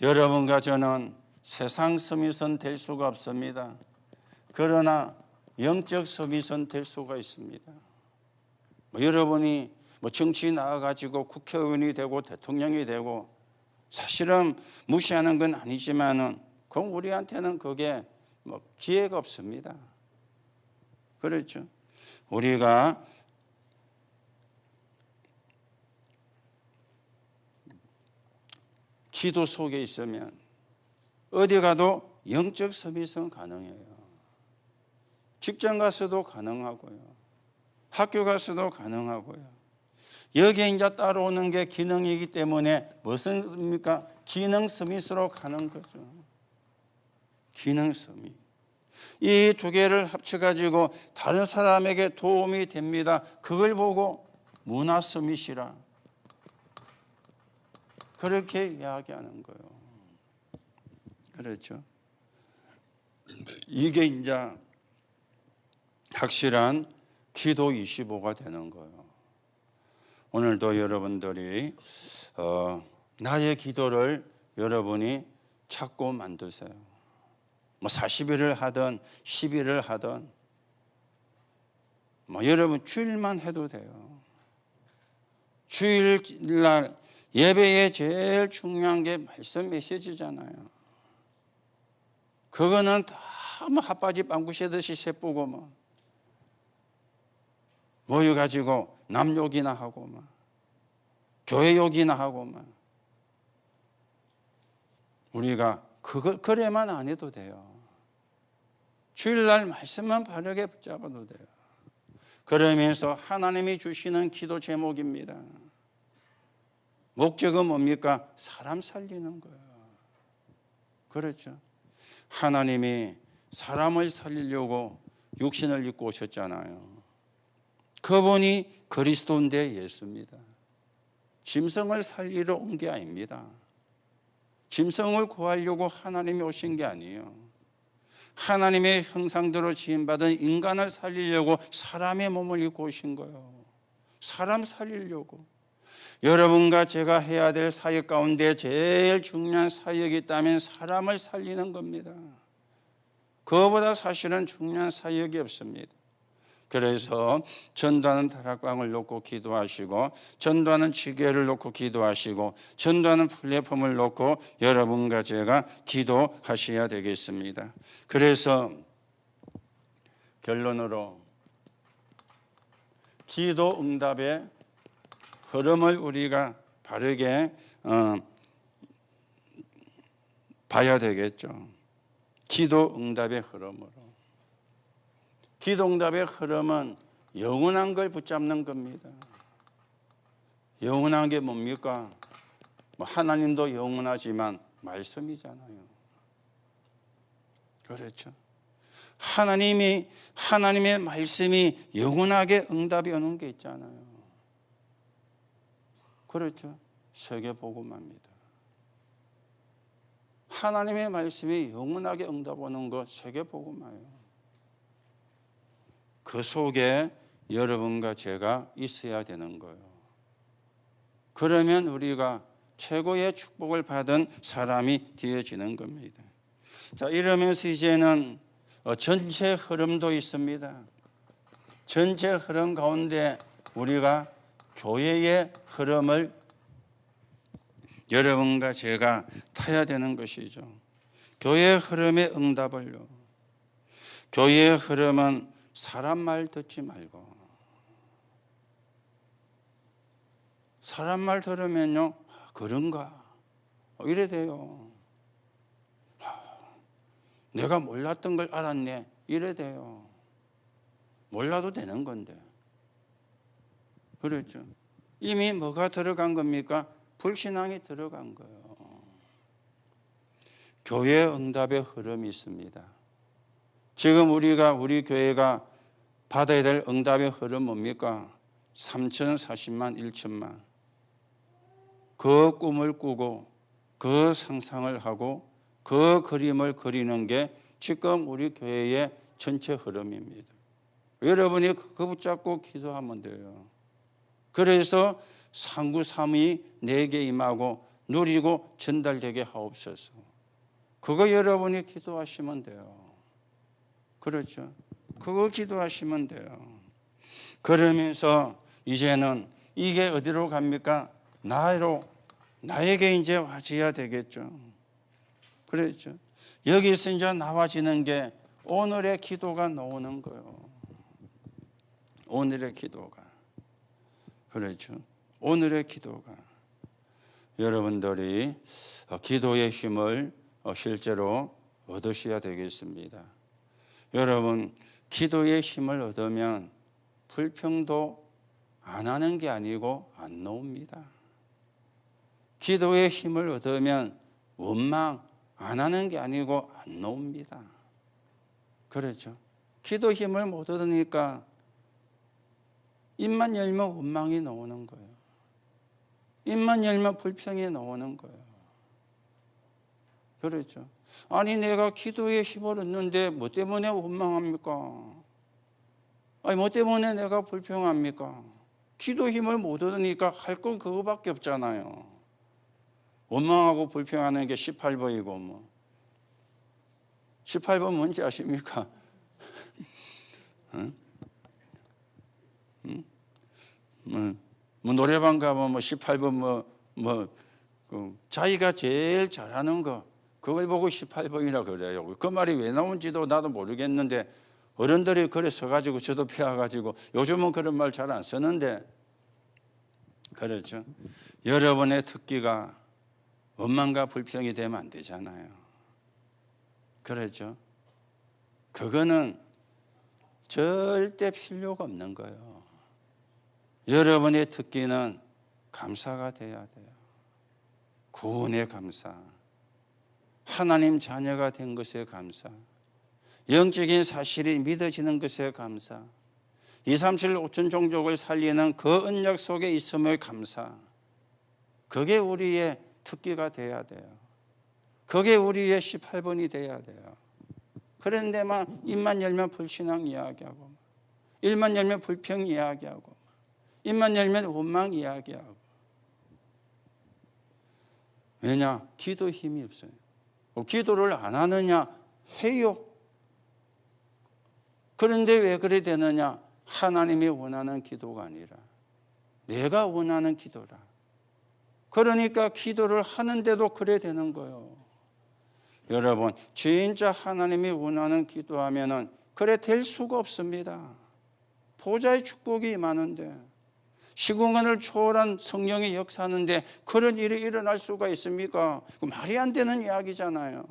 여러분과 저는 세상 서밋은 될 수가 없습니다. 그러나 영적 서밋은 될 수가 있습니다. 여러분이 정치 나와가지고 국회의원이 되고 대통령이 되고 사실은 무시하는 건 아니지만은 그건 우리한테는 그게 기회가 없습니다. 그렇죠? 우리가 기도 속에 있으면 어디 가도 영적 서밋은 가능해요. 직장 가서도 가능하고요. 학교 가서도 가능하고요. 여기에 이제 따라오는 게 기능이기 때문에 무엇입니까? 기능 서밋으로 가는 거죠. 기능 서밋. 이 두 개를 합쳐가지고 다른 사람에게 도움이 됩니다. 그걸 보고 문화 서밋이라 그렇게 이야기하는 거예요. 그렇죠? 이게 이제 확실한 기도 25가 되는 거예요. 오늘도 여러분들이 나의 기도를 여러분이 찾고 만드세요. 40일을 하든 10일을 하든 여러분 주일만 해도 돼요. 주일날 예배에 제일 중요한 게 말씀 메시지잖아요. 그거는 다 핫바지 빵구시듯이 세쁘고 모여가지고 남 욕이나 하고 교회 욕이나 하고 우리가 그래만 안 해도 돼요. 주일날 말씀만 바르게 붙잡아도 돼요. 그러면서 하나님이 주시는 기도 제목입니다. 목적은 뭡니까? 사람 살리는 거예요. 그렇죠? 하나님이 사람을 살리려고 육신을 입고 오셨잖아요. 그분이 그리스도인데 예수입니다. 짐승을 살리러 온 게 아닙니다. 짐승을 구하려고 하나님이 오신 게 아니에요. 하나님의 형상대로 지음받은 인간을 살리려고 사람의 몸을 입고 오신 거예요. 사람 살리려고. 여러분과 제가 해야 될 사역 가운데 제일 중요한 사역이 있다면 사람을 살리는 겁니다. 그거보다 사실은 중요한 사역이 없습니다. 그래서 전도하는 다락방을 놓고 기도하시고 전도하는 지게를 놓고 기도하시고 전도하는 플랫폼을 놓고 여러분과 제가 기도하셔야 되겠습니다. 그래서 결론으로 기도 응답의 흐름을 우리가 바르게 봐야 되겠죠. 기도 응답의 흐름으로. 기도 응답의 흐름은 영원한 걸 붙잡는 겁니다. 영원한 게 뭡니까? 하나님도 영원하지만 말씀이잖아요. 그렇죠? 하나님의 말씀이 영원하게 응답이 오는 게 있잖아요. 그렇죠? 세계복음화입니다. 하나님의 말씀이 영원하게 응답 오는 거 세계복음화예요. 그 속에 여러분과 제가 있어야 되는 거예요. 그러면 우리가 최고의 축복을 받은 사람이 되어지는 겁니다. 자, 이러면서 이제는 전체 흐름도 있습니다. 전체 흐름 가운데 우리가 교회의 흐름을 여러분과 제가 타야 되는 것이죠. 교회의 흐름의 응답을요. 교회의 흐름은 사람 말 듣지 말고 사람 말 들으면요, 그런가? 이래 돼요. 내가 몰랐던 걸 알았네. 이래 돼요. 몰라도 되는 건데. 그렇죠. 이미 뭐가 들어간 겁니까? 불신앙이 들어간 거예요. 교회 응답의 흐름이 있습니다. 지금 우리 교회가 받아야 될 응답의 흐름 뭡니까? 3,040만, 1천만. 그 꿈을 꾸고 그 상상을 하고 그 그림을 그리는 게 지금 우리 교회의 전체 흐름입니다. 여러분이 그거 붙잡고 기도하면 돼요. 그래서 상구삼이 내게 임하고 누리고 전달되게 하옵소서. 그거 여러분이 기도하시면 돼요. 그렇죠? 그거 기도하시면 돼요. 그러면서 이제는 이게 어디로 갑니까? 나에게 이제 와줘야 되겠죠. 그렇죠? 여기서 이제 나와지는 게 오늘의 기도가 나오는 거예요. 오늘의 기도가. 그렇죠? 오늘의 기도가. 여러분들이 기도의 힘을 실제로 얻으셔야 되겠습니다. 여러분, 기도의 힘을 얻으면 불평도 안 하는 게 아니고 안 나옵니다. 기도의 힘을 얻으면 원망 안 하는 게 아니고 안 나옵니다. 그렇죠? 기도 힘을 못 얻으니까 입만 열면 원망이 나오는 거예요. 입만 열면 불평이 나오는 거예요. 그렇죠? 아니 내가 기도의 힘을 얻는데 뭐 때문에 원망합니까? 아니 뭐 때문에 내가 불평합니까? 기도 힘을 못 얻으니까 할 건 그거밖에 없잖아요. 원망하고 불평하는 게 18번이고 뭐. 18번 뭔지 아십니까? 응? 응? 뭐 노래방 가면 뭐 18번 자기가 제일 잘하는 거 그걸 보고 18번이라 그래요. 그 말이 왜 나온지도 나도 모르겠는데 어른들이 그래 써가지고 저도 배워가지고 요즘은 그런 말 잘 안 쓰는데 그렇죠. 여러분의 특기가 원망과 불평이 되면 안 되잖아요. 그렇죠. 그거는 절대 필요가 없는 거예요. 여러분의 특기는 감사가 돼야 돼요. 구원의 감사, 하나님 자녀가 된 것에 감사, 영적인 사실이 믿어지는 것에 감사, 237 5천 종족을 살리는 그 언약 속에 있음을 감사. 그게 우리의 특기가 돼야 돼요. 그게 우리의 18번이 돼야 돼요. 그런데만 입만 열면 불신앙 이야기하고, 입만 열면 불평 이야기하고, 입만 열면 원망 이야기하고. 왜냐? 기도 힘이 없어요. 기도를 안 하느냐? 해요. 그런데 왜 그래 되느냐? 하나님이 원하는 기도가 아니라 내가 원하는 기도라. 그러니까 기도를 하는데도 그래 되는 거예요. 여러분, 진짜 하나님이 원하는 기도하면은 그래 될 수가 없습니다. 보좌의 축복이 임하는데, 시공간을 초월한 성령이 역사하는데 그런 일이 일어날 수가 있습니까? 말이 안 되는 이야기잖아요.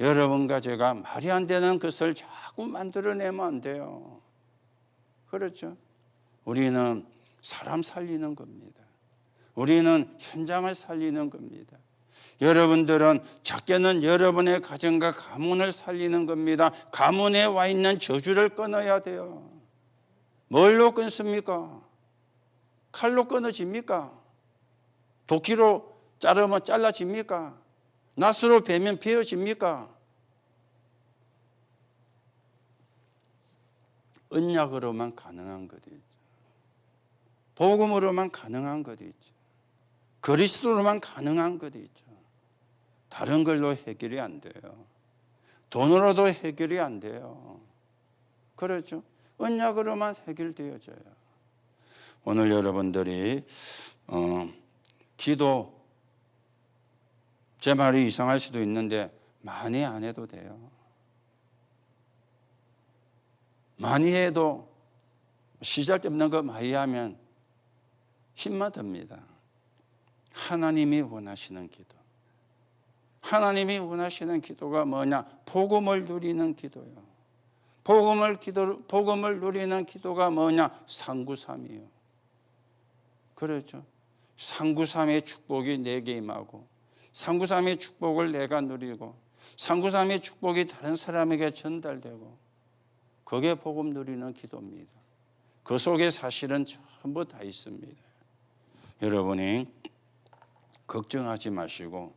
여러분과 제가 말이 안 되는 것을 자꾸 만들어내면 안 돼요. 그렇죠? 우리는 사람 살리는 겁니다. 우리는 현장을 살리는 겁니다. 여러분들은 작게는 여러분의 가정과 가문을 살리는 겁니다. 가문에 와 있는 저주를 끊어야 돼요. 뭘로 끊습니까? 칼로 끊어집니까? 도끼로 자르면 잘라집니까? 낫으로 베면 베어집니까? 언약으로만 가능한 것이 있죠. 복음으로만 가능한 것이 있죠. 그리스도로만 가능한 것이 있죠. 다른 걸로 해결이 안 돼요. 돈으로도 해결이 안 돼요. 그렇죠? 언약으로만 해결되어져요. 오늘 여러분들이 기도, 제 말이 이상할 수도 있는데 많이 안 해도 돼요. 많이 해도 시잘데없는 거 많이 하면 힘만 듭니다. 하나님이 원하시는 기도. 하나님이 원하시는 기도가 뭐냐? 복음을 누리는 기도예요. 복음을 누리는 기도가 뭐냐? 상구삼이에요. 그렇죠. 상구삼의 축복이 내게 임하고, 상구삼의 축복을 내가 누리고, 상구삼의 축복이 다른 사람에게 전달되고, 그게 복음 누리는 기도입니다. 그 속에 사실은 전부 다 있습니다. 여러분이 걱정하지 마시고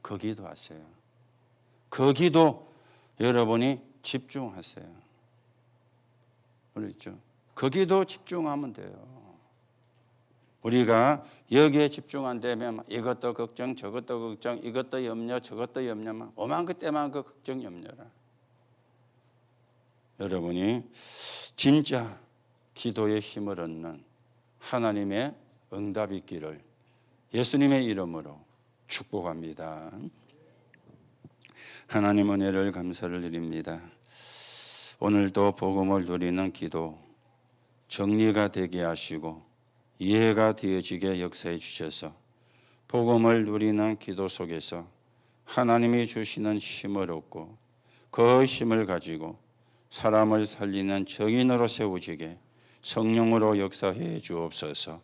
그 기도하세요. 그 기도 여러분이 집중하세요. 그렇죠? 그 기도 집중하면 돼요. 우리가 여기에 집중 안 되면 이것도 걱정, 저것도 걱정, 이것도 염려, 저것도 염려만 오만 그때만 그 걱정 염려라. 여러분이 진짜 기도의 힘을 얻는 하나님의 응답이 있기를 예수님의 이름으로 축복합니다. 하나님 은혜를 감사를 드립니다. 오늘도 복음을 누리는 기도 정리가 되게 하시고 이해가 되어지게 역사해 주셔서 복음을 누리는 기도 속에서 하나님이 주시는 힘을 얻고 그 힘을 가지고 사람을 살리는 정인으로 세우지게 성령으로 역사해 주옵소서.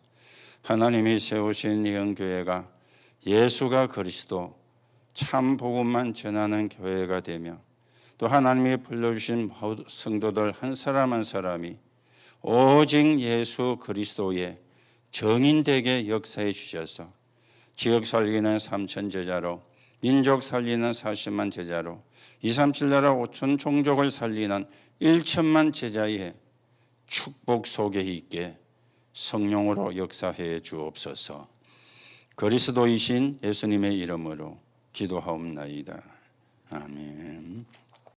하나님이 세우신 영교회가 예수가 그리스도 참 복음만 전하는 교회가 되며 또 하나님이 불러주신 성도들 한 사람 한 사람이 오직 예수 그리스도의 정인되게 역사해 주셔서 지역 살리는 3천 제자로 민족 살리는 40만 제자로 237 나라 5천 종족을 살리는 1천만 제자의 축복 속에 있게 성령으로 역사해 주옵소서. 그리스도이신 예수님의 이름으로 기도하옵나이다. 아멘.